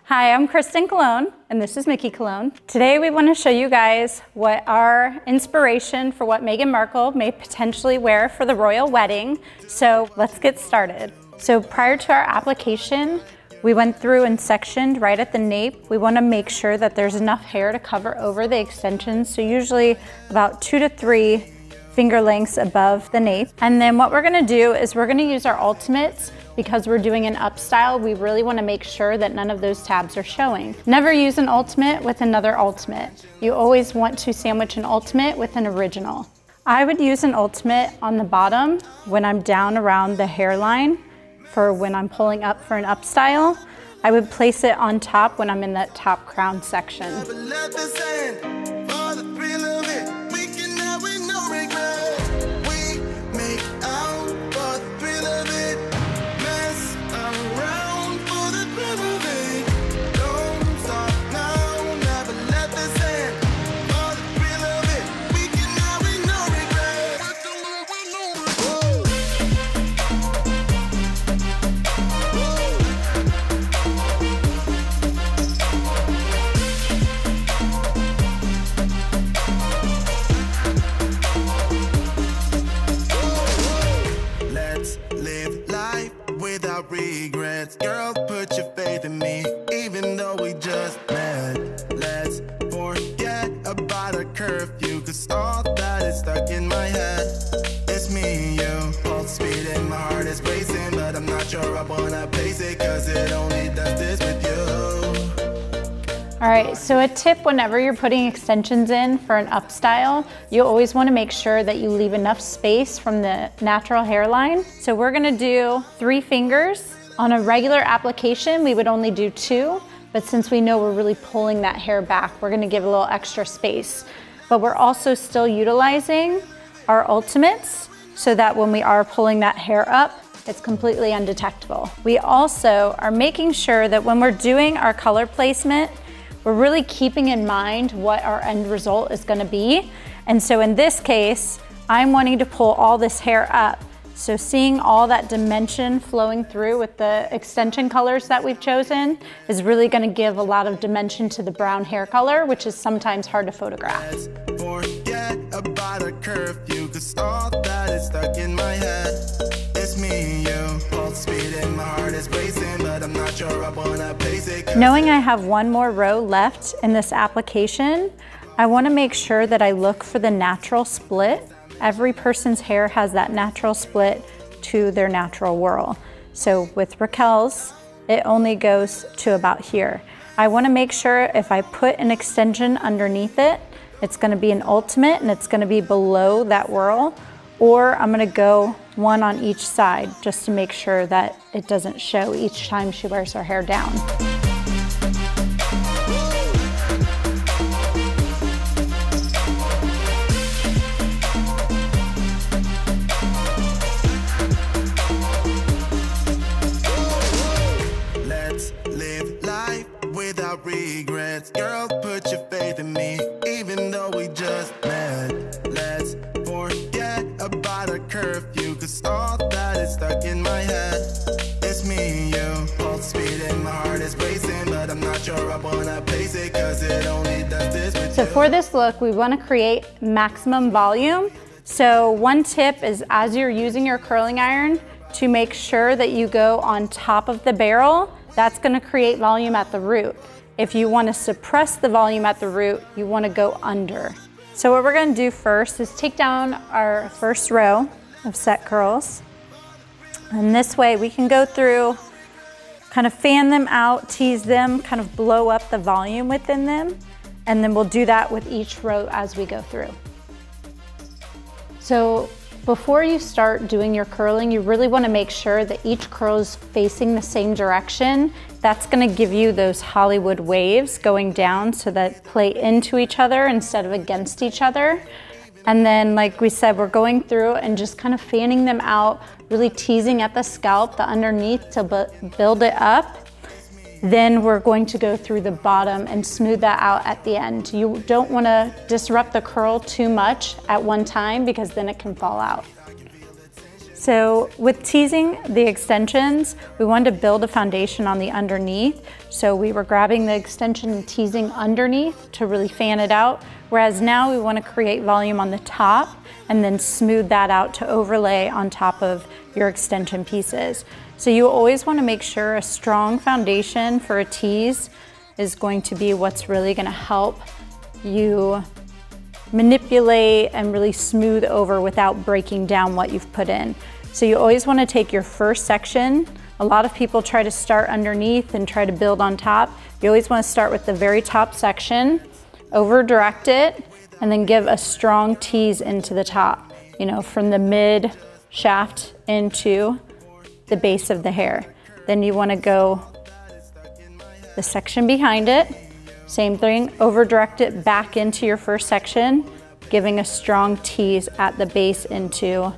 Hi, I'm Kristen Cologne, and this is Mickey Cologne. Today we want to show you guys what our inspiration for what Meghan Markle may potentially wear for the royal wedding. So let's get started. So prior to our application, we went through and sectioned right at the nape. We want to make sure that there's enough hair to cover over the extensions. So usually about 2 to 3 finger lengths above the nape. And then what we're going to do is we're going to use our ultimates. Because we're doing an up style, we really want to make sure that none of those tabs are showing. Never use an ultimate with another ultimate. You always want to sandwich an ultimate with an original. I would use an ultimate on the bottom when I'm down around the hairline for when I'm pulling up for an up style. I would place it on top when I'm in that top crown section. Regrets, girl, put your faith in me, even though we just met. Let's forget about a curfew, cause all that is stuck in my head. It's me and you, pulse speed and my heart is racing, but I'm not sure I wanna pace it, cause it only does this with you. All right, so a tip whenever you're putting extensions in for an up style, you always want to make sure that you leave enough space from the natural hairline. So we're going to do 3 fingers. On a regular application, we would only do 2, but since we know we're really pulling that hair back, we're going to give a little extra space. But we're also still utilizing our ultimates so that when we are pulling that hair up, it's completely undetectable. We also are making sure that when we're doing our color placement, we're really keeping in mind what our end result is going to be. And so in this case, I'm wanting to pull all this hair up. So seeing all that dimension flowing through with the extension colors that we've chosen is really going to give a lot of dimension to the brown hair color, which is sometimes hard to photograph. Let's forget about a curfew, cause all that is stuck in my head. It's me and you, pulse speed and my heart is racing, but I'm not sure I wanna pace it. Knowing I have one more row left in this application, I want to make sure that I look for the natural split. Every person's hair has that natural split to their natural whirl. So with Raquel's, it only goes to about here. I want to make sure if I put an extension underneath it, it's going to be an ultimate and it's going to be below that whirl, or I'm going to go one on each side just to make sure that it doesn't show each time she wears her hair down. Regrets, girl, put your faith in me, even though we just met. Let's forget about a curfew, cause all that is stuck in my head. It's me and you, pulse speed and my heart is racing, but I'm not sure I wanna pace it, cause it only does this with you. So for this look, we want to create maximum volume. So one tip is as you're using your curling iron to make sure that you go on top of the barrel. That's going to create volume at the root. If you want to suppress the volume at the root, you want to go under. So what we're going to do first is take down our first row of set curls. And this way we can go through, kind of fan them out, tease them, kind of blow up the volume within them. And then we'll do that with each row as we go through. So before you start doing your curling, you really want to make sure that each curl is facing the same direction. That's going to give you those Hollywood waves going down so that play into each other instead of against each other. And then, like we said, we're going through and just kind of fanning them out, really teasing at the scalp, the underneath to build it up. Then we're going to go through the bottom and smooth that out at the end. You don't want to disrupt the curl too much at one time because then it can fall out. So with teasing the extensions, we wanted to build a foundation on the underneath. So we were grabbing the extension and teasing underneath to really fan it out. Whereas now we want to create volume on the top and then smooth that out to overlay on top of your extension pieces. So you always want to make sure a strong foundation for a tease is going to be what's really going to help you manipulate and really smooth over without breaking down what you've put in. So you always want to take your first section. A lot of people try to start underneath and try to build on top. You always want to start with the very top section, over direct it, and then give a strong tease into the top, you know, from the mid shaft into the base of the hair. Then you want to go the section behind it, same thing, over direct it back into your first section, giving a strong tease at the base into,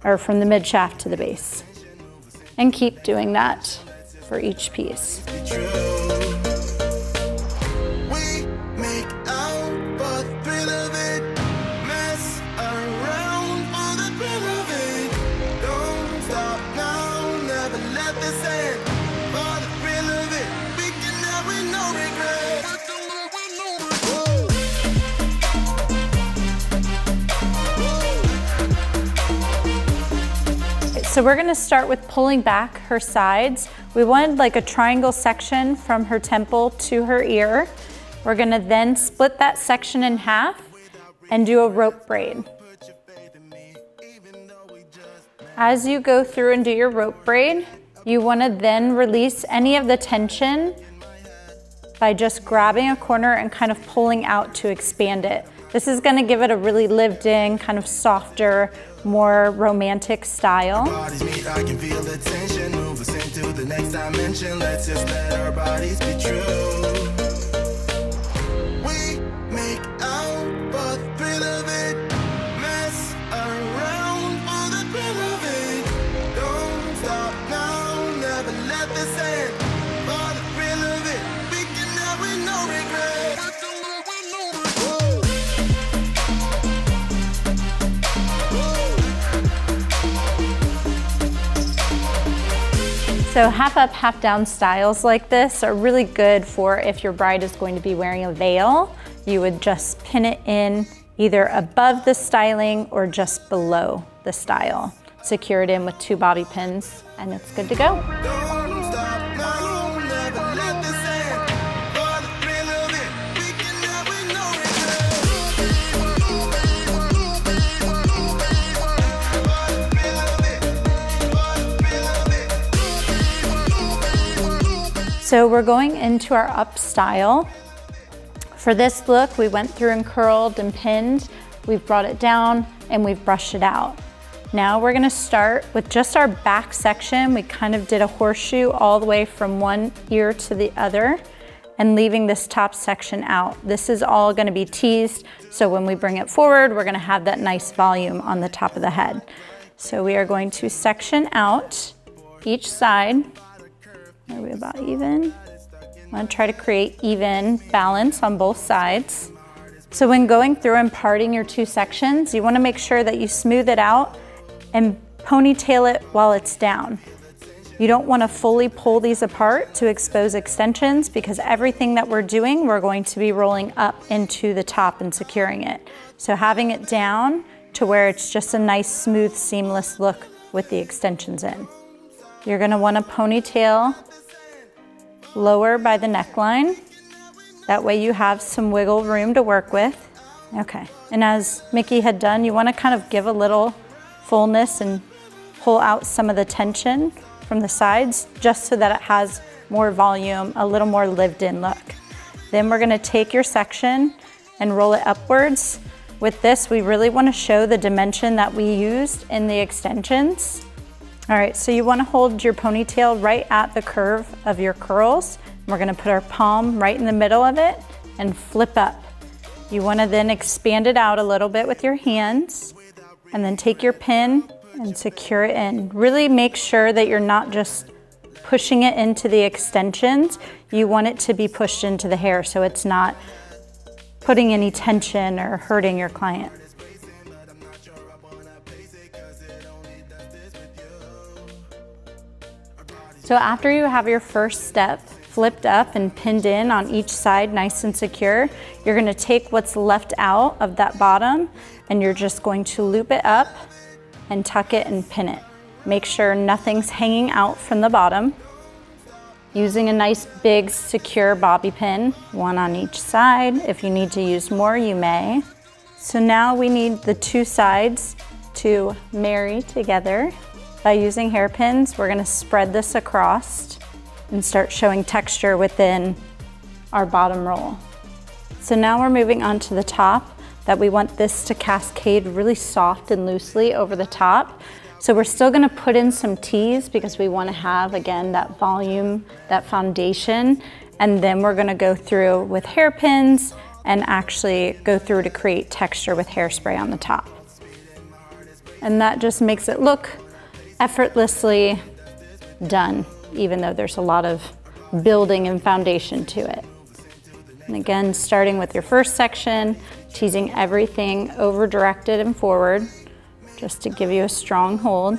or from the mid shaft to the base. And keep doing that for each piece. So we're gonna start with pulling back her sides. We wanted like a triangle section from her temple to her ear. We're gonna then split that section in half and do a rope braid. As you go through and do your rope braid, you wanna then release any of the tension by just grabbing a corner and kind of pulling out to expand it. This is gonna give it a really lived in, kind of softer, more romantic style. Bodies meet, I can feel the tension. Move us into the next dimension. Let's just let our bodies be true. We make out for the thrill of it. Mess around for the thrill of it. Don't stop now, never let this end. For the thrill of it, we can have with no regret. So half up, half down styles like this are really good for if your bride is going to be wearing a veil. You would just pin it in either above the styling or just below the style. Secure it in with 2 bobby pins and it's good to go. So we're going into our up style. For this look, we went through and curled and pinned. We've brought it down and we've brushed it out. Now we're gonna start with just our back section. We kind of did a horseshoe all the way from one ear to the other and leaving this top section out. This is all gonna be teased, so when we bring it forward, we're gonna have that nice volume on the top of the head. So we are going to section out each side. Are we about even? I'm gonna try to create even balance on both sides. So when going through and parting your 2 sections, you wanna make sure that you smooth it out and ponytail it while it's down. You don't wanna fully pull these apart to expose extensions because everything that we're doing, we're going to be rolling up into the top and securing it. So having it down to where it's just a nice, smooth, seamless look with the extensions in. You're gonna wanna ponytail lower by the neckline. That way you have some wiggle room to work with. Okay, and as Mickey had done, you wanna kind of give a little fullness and pull out some of the tension from the sides just so that it has more volume, a little more lived in look. Then we're gonna take your section and roll it upwards. With this, we really wanna show the dimension that we used in the extensions. All right, so you wanna hold your ponytail right at the curve of your curls. We're gonna put our palm right in the middle of it and flip up. You wanna then expand it out a little bit with your hands and then take your pin and secure it in. Really make sure that you're not just pushing it into the extensions. You want it to be pushed into the hair so it's not putting any tension or hurting your client. So after you have your first step flipped up and pinned in on each side nice and secure, you're gonna take what's left out of that bottom and you're just going to loop it up and tuck it and pin it. Make sure nothing's hanging out from the bottom. Using a nice big secure bobby pin, one on each side. If you need to use more, you may. So now we need the two sides to marry together. By using hairpins, we're gonna spread this across and start showing texture within our bottom roll. So now we're moving on to the top, that we want this to cascade really soft and loosely over the top. So we're still gonna put in some tees because we wanna have, again, that volume, that foundation, and then we're gonna go through with hairpins and actually go through to create texture with hairspray on the top. And that just makes it look effortlessly done, even though there's a lot of building and foundation to it. And again, starting with your first section, teasing everything over directed and forward, just to give you a strong hold.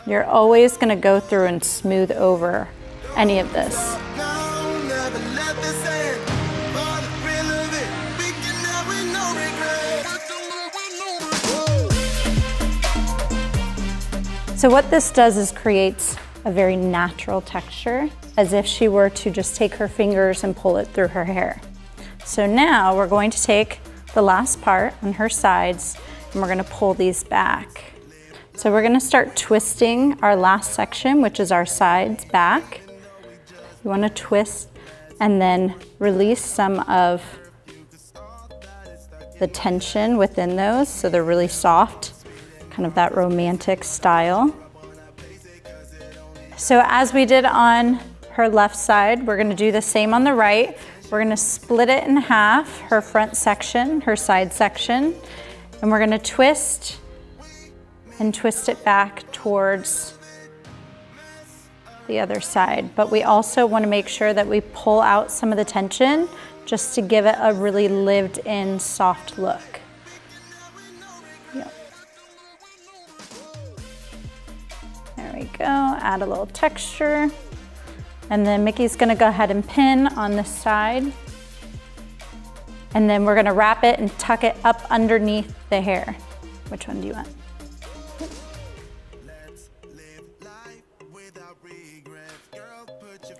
You're always gonna go through and smooth over any of this. So what this does is creates a very natural texture, as if she were to just take her fingers and pull it through her hair. So now we're going to take the last part on her sides and we're gonna pull these back. So we're gonna start twisting our last section, which is our sides back. You wanna twist and then release some of the tension within those so they're really soft. Kind of that romantic style. So as we did on her left side, we're gonna do the same on the right. We're gonna split it in half, her front section, her side section, and we're gonna twist and twist it back towards the other side. But we also wanna make sure that we pull out some of the tension just to give it a really lived in soft look. There we go, add a little texture. And then Mickey's gonna go ahead and pin on this side. And then we're gonna wrap it and tuck it up underneath the hair. Which one do you want?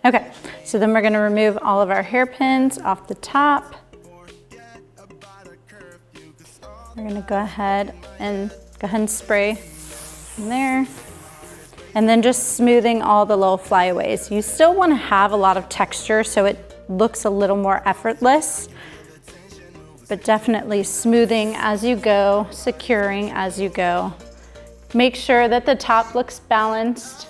Okay, so then we're gonna remove all of our hairpins off the top. We're gonna go ahead and spray in there. And then just smoothing all the little flyaways. You still wanna have a lot of texture so it looks a little more effortless, but definitely smoothing as you go, securing as you go. Make sure that the top looks balanced.